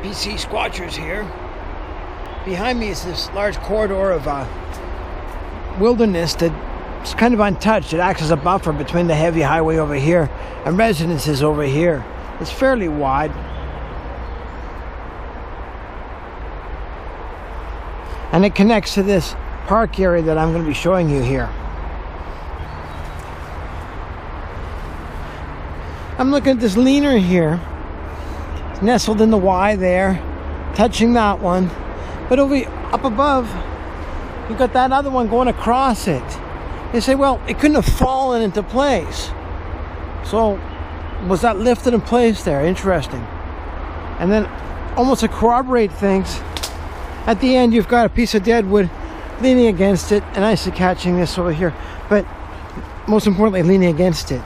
BC squatchers here. Behind me is this large corridor of wilderness that's kind of untouched. It acts as a buffer between the heavy highway over here and residences over here. It's fairly wide. And it connects to this park area that I'm going to be showing you here. I'm looking at this leaner here. It's nestled in the Y there, touching that one. But up above, you've got that other one going across it. They say, well, it couldn't have fallen into place. So, was that lifted in place there? Interesting. And then, almost to corroborate things, at the end you've got a piece of deadwood leaning against it, and nicely catching this over here. But, most importantly, leaning against it.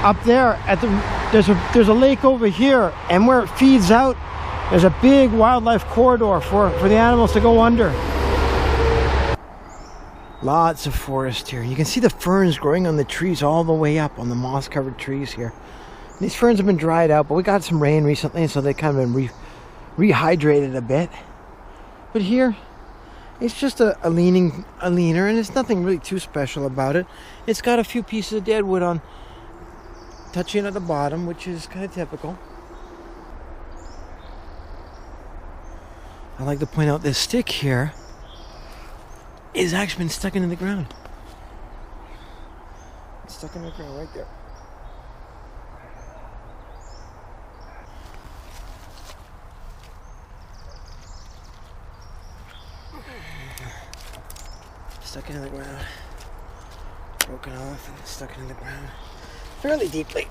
Up there, there's a lake over here, and where it feeds out, there's a big wildlife corridor for the animals to go under. Lots of forest here. You can see the ferns growing on the trees all the way up on the moss-covered trees here. And these ferns have been dried out, but we got some rain recently, so they've kind of been rehydrated a bit. But here, it's just a leaner, and it's nothing really too special about it. It's got a few pieces of deadwood on touching at the bottom, which is kind of typical. I like to point out this stick here is actually been stuck into the ground. It's stuck in the ground right there. Stuck into the ground. Broken off and stuck into the ground. Fairly deeply.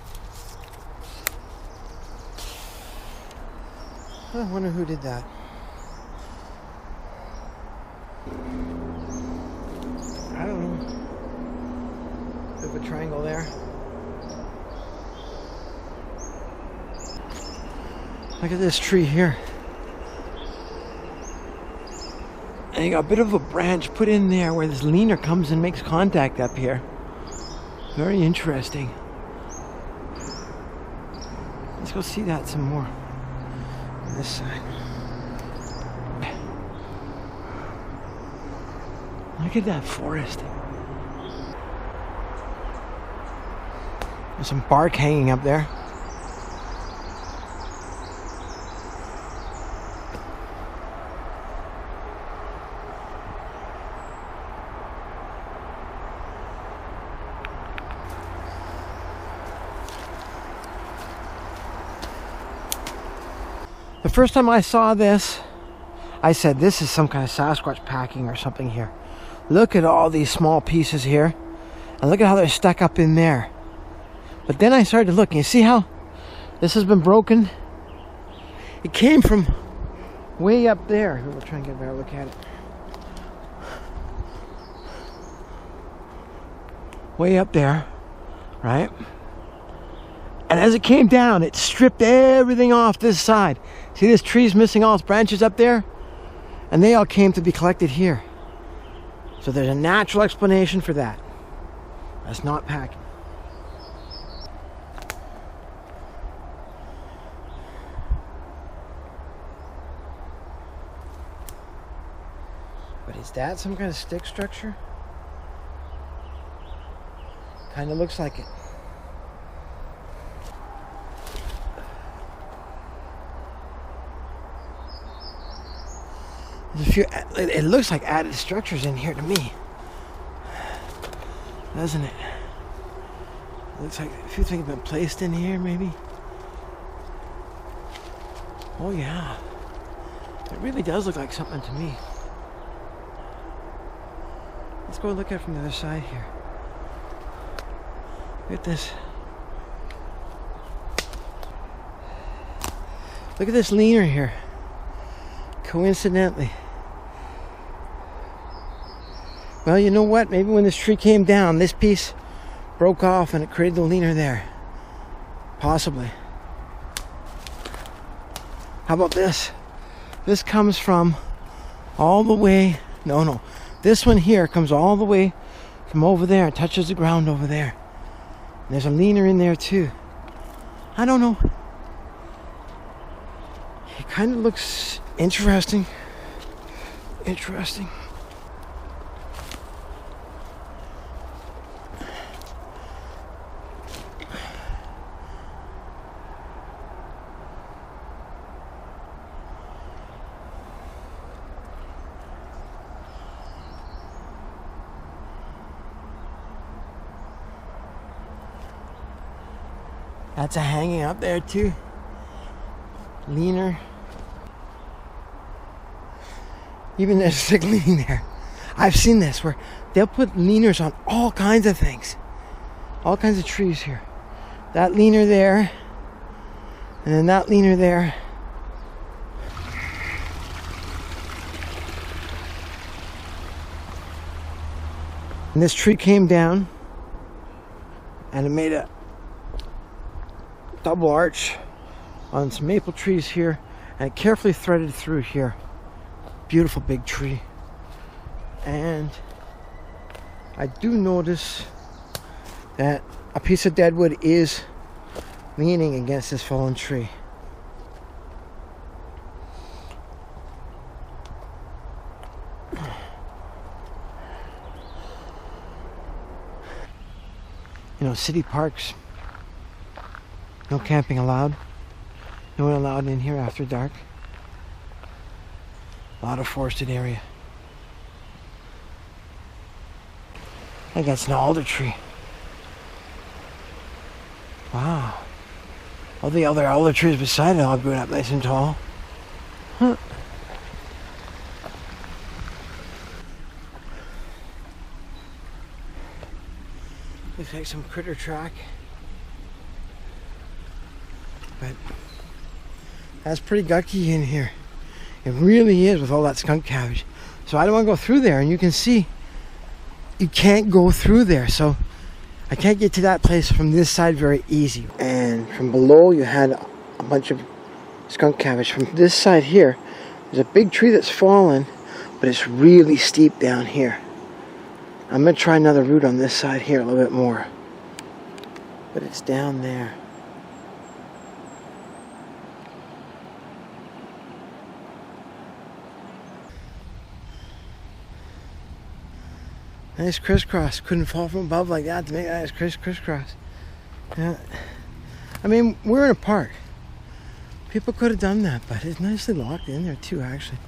I wonder who did that. I don't know. Bit of a triangle there. Look at this tree here. And you got a bit of a branch put in there where this leaner comes and makes contact up here. Very interesting. Let's go see that some more on this side. Look at that forest. There's some bark hanging up there. The first time I saw this, I said, this is some kind of Sasquatch packing or something here. Look at all these small pieces here. And look at how they're stuck up in there. But then I started to look, and you see how this has been broken? It came from way up there. We'll try and get a better look at it. Way up there, right? And as it came down, it stripped everything off this side. See, this tree's missing all its branches up there? And they all came to be collected here. So there's a natural explanation for that. That's not packing. But is that some kind of stick structure? Kind of looks like it. There's a few, it looks like added structures in here to me, doesn't it? It looks like a few things have been placed in here, maybe. Oh yeah, it really does look like something to me. Let's go look at it from the other side here. Look at this. Look at this leaner here. Coincidentally. Well, you know what? Maybe when this tree came down, this piece broke off and it created the leaner there. Possibly. How about this? This comes from all the way... No. This one here comes all the way from over there and touches the ground over there. And there's a leaner in there too. I don't know. It kind of looks interesting. Interesting. That's a hanging up there too. Leaner. Even there's a stick leaning there. I've seen this where they'll put leaners on all kinds of things. All kinds of trees here. That leaner there. And then that leaner there. And this tree came down. And it made a double arch on some maple trees here, and it carefully threaded through here. Beautiful big tree. And I do notice that a piece of deadwood is leaning against this fallen tree. You know, city parks, no camping allowed. No one allowed in here after dark. A lot of forested area. I think that's an alder tree. Wow. All the other alder trees beside it all grew up nice and tall. Huh. Looks like some critter track. But that's pretty gucky in here. It really is with all that skunk cabbage. So I don't want to go through there, and you can see you can't go through there. So I can't get to that place from this side very easy. And from below you had a bunch of skunk cabbage. From this side here, there's a big tree that's fallen, but it's really steep down here. I'm going to try another route on this side here a little bit more. But it's down there. Nice crisscross. Couldn't fall from above like that to make a nice crisscross. Yeah. I mean, we're in a park. People could have done that, but it's nicely locked in there too, actually.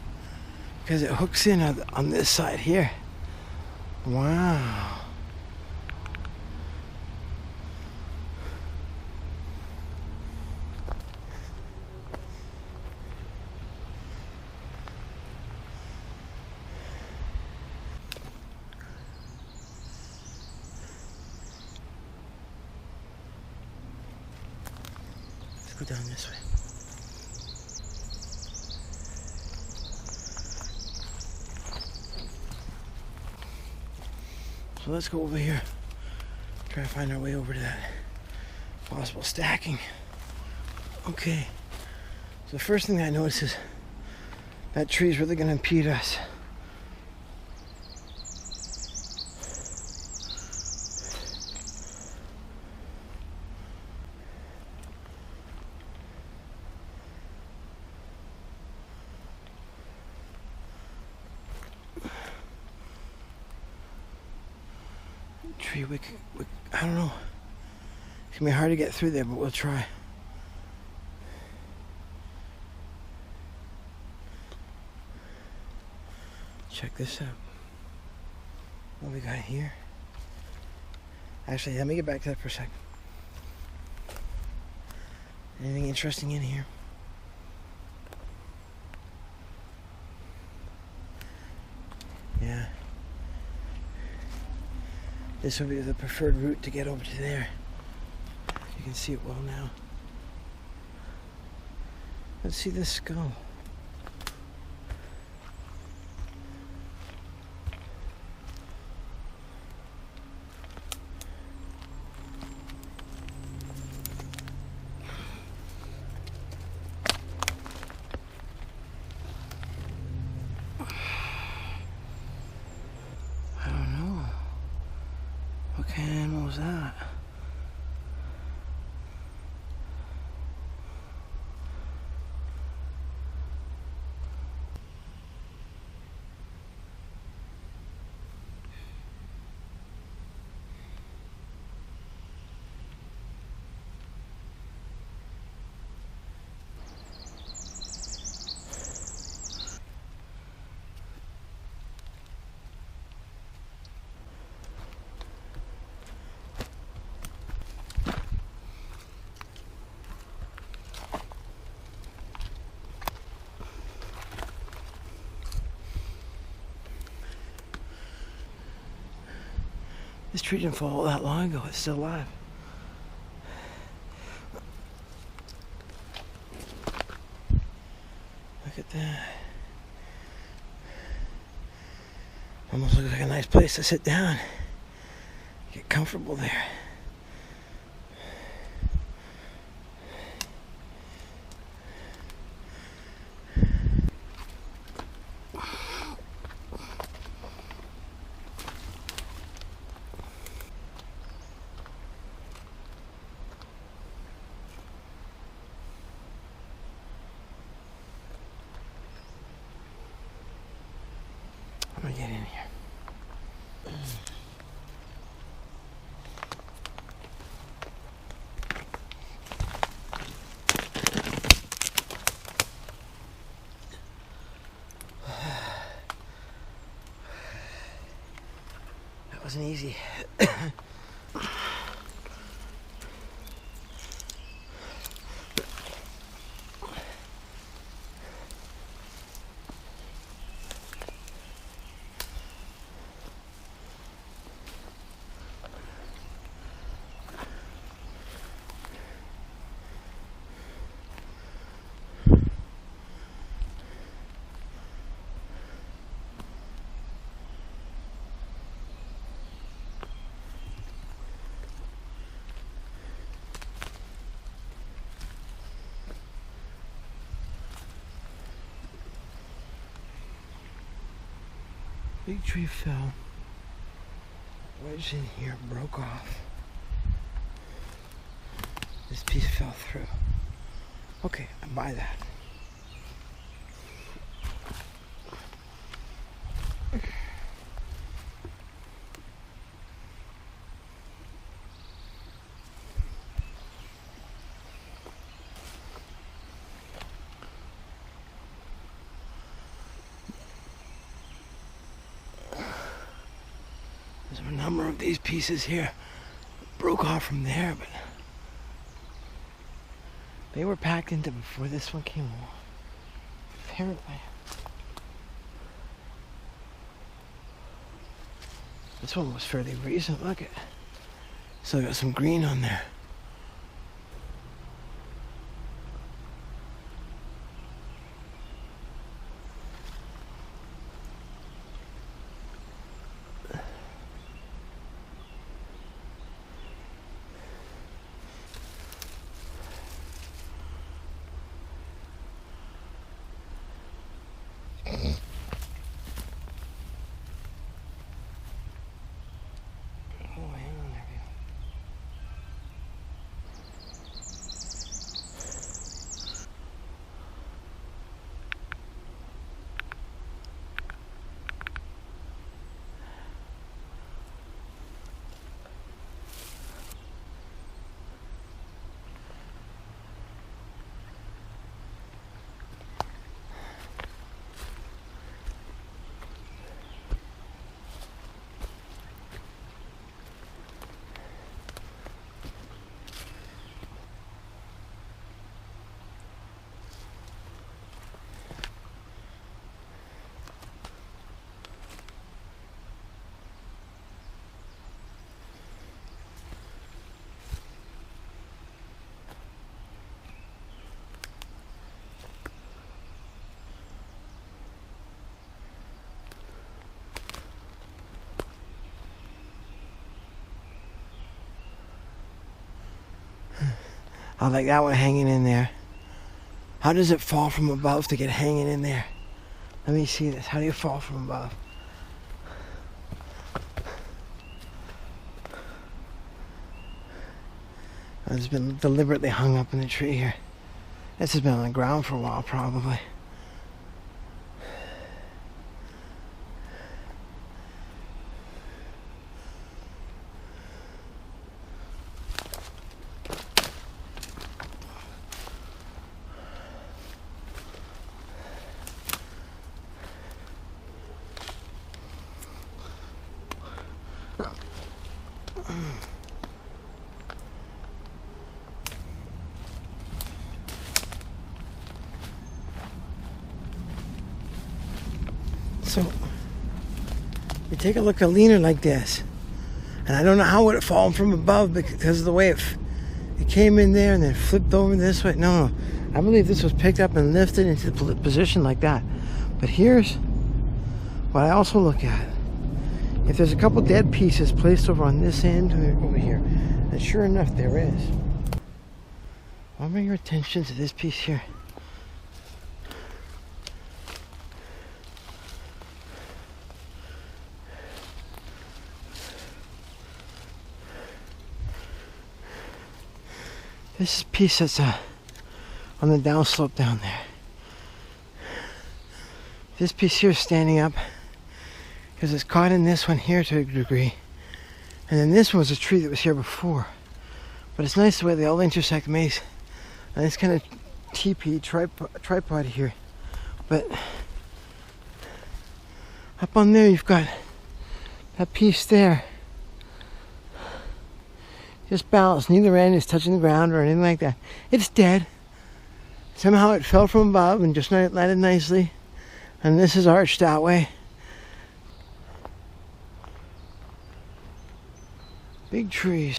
Because it hooks in on this side here. Wow. Go down this way. So let's go over here. Try to find our way over to that possible stacking. Okay. So the first thing I notice is that tree is really going to impede us. Tree, I don't know. It's gonna be hard to get through there, but we'll try. Check this out. What we got here? Actually, let me get back to that for a second. Anything interesting in here? Yeah. This will be the preferred route to get over to there. You can see it well now. Let's see this skull. was that? This tree didn't fall that long ago. It's still alive. Look at that. Almost looks like a nice place to sit down. Get comfortable there. I'm gonna get in here. That wasn't easy. Big tree fell. Wedge in here, broke off. This piece fell through. Okay, I buy that. There's a number of these pieces here. Broke off from there, but they were packed into before this one came along. Apparently. This one was fairly recent. Look at, still got some green on there. I like that one hanging in there. How does it fall from above to get hanging in there? Let me see this. How do you fall from above? It's been deliberately hung up in the tree here. This has been on the ground for a while, probably. So, you take a look at a leaner like this, and I don't know how it would have fallen from above because of the way it came in there and then flipped over this way. No, I believe this was picked up and lifted into the position like that. But here's what I also look at. If there's a couple dead pieces placed over on this end over here, and sure enough there is. I'll bring your attention to this piece here. This piece that's on the downslope down there. This piece here is standing up because it's caught in this one here to a degree. And then this one was a tree that was here before. But it's nice the way they all intersect mace. And this kind of teepee tripod here. But up on there you've got that piece there. Just balanced. Neither end is touching the ground or anything like that. It's dead. Somehow it fell from above and just landed nicely. And this is arched that way. Big trees.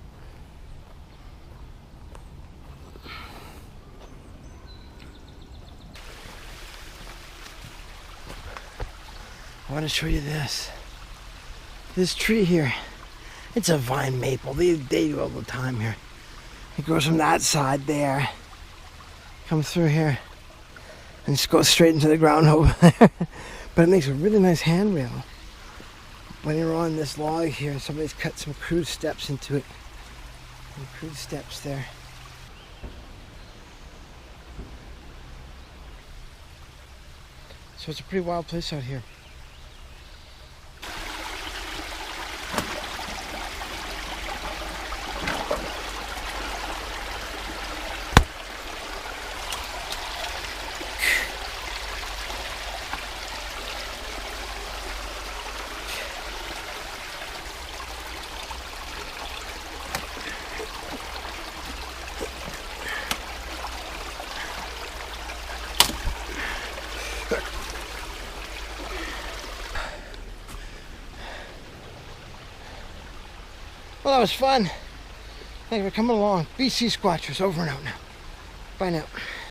I want to show you this. This tree here. It's a vine maple. They do all the time here. It goes from that side there, comes through here, and just goes straight into the ground over there. But it makes a really nice handrail. When you're on this log here, somebody's cut some crude steps into it. Some crude steps there. So it's a pretty wild place out here. Well, that was fun. Thank you for coming along. Be Sasquatchers, over and out now. Bye now.